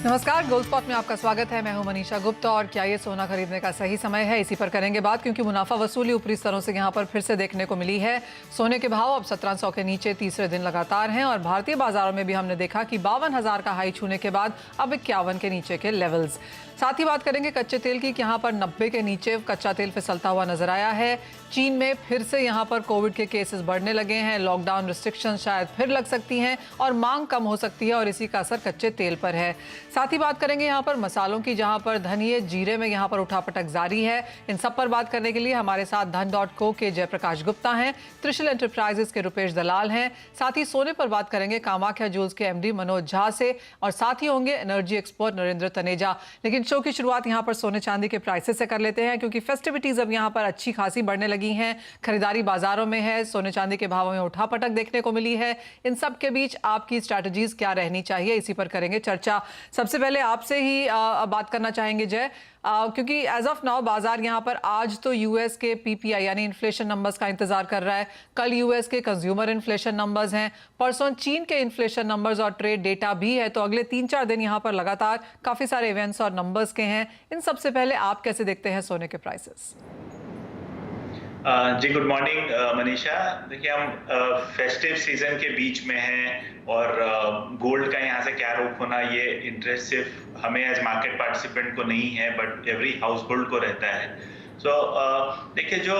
नमस्कार, gold spot में आपका स्वागत है। मैं हूं मनीषा गुप्ता। और क्या ये सोना खरीदने का सही समय है, इसी पर करेंगे बात, क्योंकि मुनाफा वसूली ऊपरी स्तरों से यहां पर फिर से देखने को मिली है। सोने के भाव अब 1700 के नीचे तीसरे दिन लगातार हैं और भारतीय बाजारों में भी हमने देखा कि 52,000 का हाई छूने के बाद अब 51 के नीचे के लेवल्स। साथ ही बात करेंगे कच्चे तेल की, यहाँ पर 90 के नीचे कच्चा तेल फिसलता हुआ नजर आया है। चीन में फिर से यहाँ पर कोविड के केसेस बढ़ने लगे हैं, लॉकडाउन रिस्ट्रिक्शन शायद फिर लग सकती हैं और मांग कम हो सकती है और इसी का असर कच्चे तेल पर है। साथ ही बात करेंगे यहाँ पर मसालों की, जहाँ पर धनिये जीरे में यहाँ पर उठापटक जारी है। इन सब पर बात करने के लिए हमारे साथ धन.co के जयप्रकाश गुप्ता हैं, त्रिशूल एंटरप्राइजेस के रुपेश दलाल हैं। साथ ही सोने पर बात करेंगे कामाख्या ज्वेल्स के एमडी मनोज झा से, और साथ ही होंगे एनर्जी एक्सपर्ट नरेंद्र तनेजा। लेकिन शो की शुरुआत यहाँ पर सोने चांदी के प्राइसेस से कर लेते हैं, क्योंकि फेस्टिविटीज अब यहाँ पर अच्छी खासी बढ़ने लगी हैं। खरीदारी बाजारों में है, सोने चांदी के भावों में उठापटक देखने को मिली है। इन सब के बीच आपकी स्ट्रैटेजीज क्या रहनी चाहिए, इसी पर करेंगे चर्चा। सबसे पहले आपसे ही बात करना चाहेंगे जय, क्योंकि एज ऑफ नाउ बाजार यहाँ पर आज तो यूएस के पीपीआई यानी इन्फ्लेशन नंबर्स का इंतजार कर रहा है। कल यूएस के कंज्यूमर इन्फ्लेशन नंबर्स हैं, परसों चीन के इन्फ्लेशन नंबर्स और ट्रेड डेटा भी है। तो अगले 3-4 दिन यहाँ पर लगातार काफी सारे इवेंट्स और नंबर्स के हैं। इन सबसे पहले आप कैसे देखते हैं सोने के प्राइसेस? जी गुड मॉर्निंग मनीषा। देखिए, हम फेस्टिव सीजन के बीच में हैं और गोल्ड का यहाँ से क्या रुख होना, ये इंटरेस्ट सिर्फ हमें एज मार्केट पार्टिसिपेंट को नहीं है, बट एवरी हाउस होल्ड को रहता है। सो देखिए, जो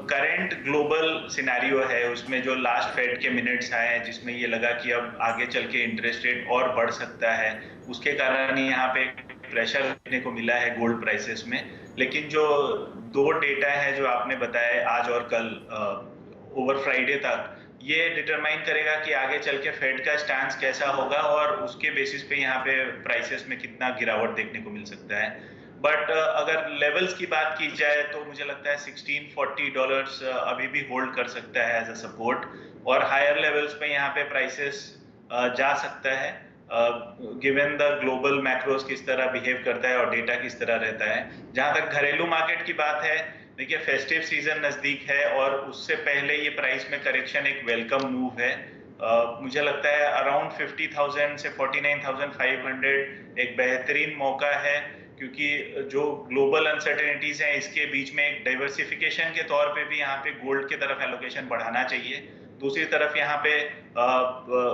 करंट ग्लोबल सिनेरियो है उसमें जो लास्ट फेड के मिनट्स आए हैं, जिसमें ये लगा कि अब आगे चल के इंटरेस्ट रेट और बढ़ सकता है, उसके कारण यहाँ पे प्रेशर देखने को मिला है गोल्ड प्राइसेस में। लेकिन जो दो डेटा है जो आपने बताया आज और कल ओवर फ्राइडे तक, ये डिटरमाइन करेगा कि आगे चल के फेड का स्टैंस कैसा होगा और उसके बेसिस पे यहाँ पे प्राइसेस में कितना गिरावट देखने को मिल सकता है। बट अगर लेवल्स की बात की जाए तो मुझे लगता है $1640 अभी भी होल्ड कर सकता है एज अ सपोर्ट, और हायर लेवल्स पे यहाँ पे प्राइसेस जा सकता है गिवन द ग्लोबल मैक्रोस किस तरह बिहेव करता है और डेटा किस तरह रहता है। जहां तक घरेलू मार्केट की बात है, देखिए फेस्टिव सीजन नजदीक है और उससे पहले ये प्राइस में करेक्शन एक वेलकम मूव है। मुझे लगता है अराउंड 50,000 से 49,500 एक बेहतरीन मौका है, क्योंकि जो ग्लोबल अनसर्टेनिटीज हैं इसके बीच में एक डाइवर्सिफिकेशन के तौर पे भी यहाँ पे गोल्ड की तरफ एलोकेशन बढ़ाना चाहिए। दूसरी तरफ यहाँ पे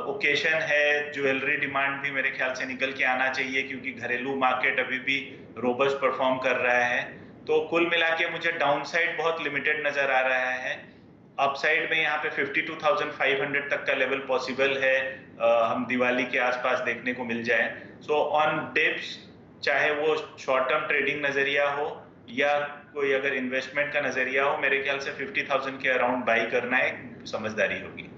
ओकेशन है, ज्वेलरी डिमांड भी मेरे ख्याल से निकल के आना चाहिए, क्योंकि घरेलू मार्केट अभी भी रोबस्ट परफॉर्म कर रहा है। तो कुल मिला के मुझे डाउनसाइड बहुत लिमिटेड नजर आ रहा है। अपसाइड में यहाँ पे 52,500 तक का लेवल पॉसिबल है, हम दिवाली के आसपास देखने को मिल जाए। सो ऑन डिप्स, चाहे वो शॉर्ट टर्म ट्रेडिंग नजरिया हो या कोई अगर इन्वेस्टमेंट का नजरिया हो, मेरे ख्याल से 50,000 के अराउंड बाई करना एक समझदारी होगी।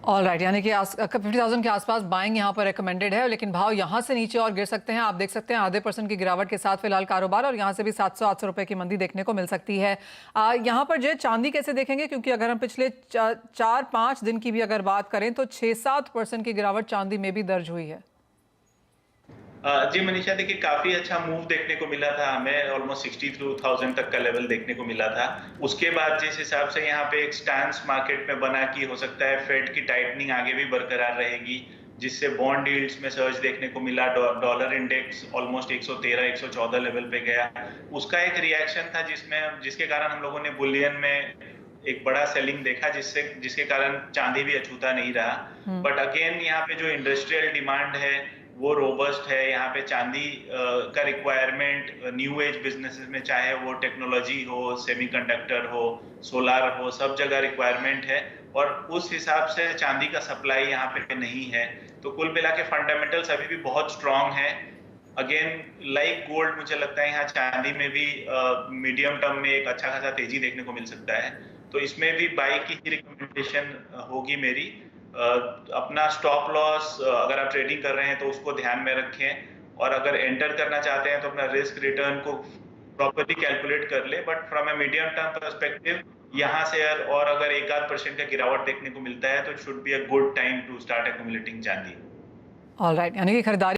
ऑलराइट, यानी कि 50,000 के आसपास बाइंग यहाँ पर रिकमेंडेड है, लेकिन भाव यहाँ से नीचे और गिर सकते हैं। आप देख सकते हैं आधे % की गिरावट के साथ फिलहाल कारोबार, और यहाँ से भी 700-800 रुपए की मंदी देखने को मिल सकती है। यहाँ पर जो चांदी कैसे देखेंगे, क्योंकि अगर हम पिछले 4-5 दिन की भी अगर बात करें तो 6-7% की गिरावट चांदी में भी दर्ज हुई है। जी मनीषा, देखिए काफी अच्छा मूव देखने को मिला था हमें, ऑलमोस्ट 62,000 तक का लेवल देखने को मिला था। उसके बाद जिस हिसाब से यहाँ पे एक स्टैंस मार्केट में बना कि हो सकता है फेड की टाइटनिंग आगे भी बरकरार रहेगी, जिससे बॉन्ड यील्ड्स में सर्ज देखने को मिला। डॉलर इंडेक्स ऑलमोस्ट 113-114 लेवल पे गया। उसका एक रिएक्शन था जिसके कारण हम लोगों ने बुलियन में एक बड़ा सेलिंग देखा, जिसके कारण चांदी भी अछूता नहीं रहा। बट अगेन यहाँ पे जो इंडस्ट्रियल डिमांड है वो रोबस्ट है। यहाँ पे चांदी का रिक्वायरमेंट न्यू एज बिजनेसेस में, चाहे वो टेक्नोलॉजी हो, सेमीकंडक्टर हो, सोलार हो, सब जगह रिक्वायरमेंट है, और उस हिसाब से चांदी का सप्लाई यहाँ पे नहीं है। तो कुल मिला के फंडामेंटल्स अभी भी बहुत स्ट्रांग है। अगेन लाइक गोल्ड, मुझे लगता है यहाँ चांदी में भी मीडियम टर्म में एक अच्छा खासा तेजी देखने को मिल सकता है। तो इसमें भी बाई की ही रिकमेंडेशन होगी मेरी। अपना स्टॉप लॉस अगर आप ट्रेडिंग कर रहे हैं तो उसको ध्यान में रखें, और अगर एंटर करना चाहते हैं तो अपना रिस्क रिटर्न को प्रॉपर्ली कैलकुलेट कर ले। But from a medium term perspective, यहाँ से और अगर 1-8% का गिरावट देखने को मिलता है तो it should be a good time to start accumulating chandi. Alright, यानी कि खरीदारी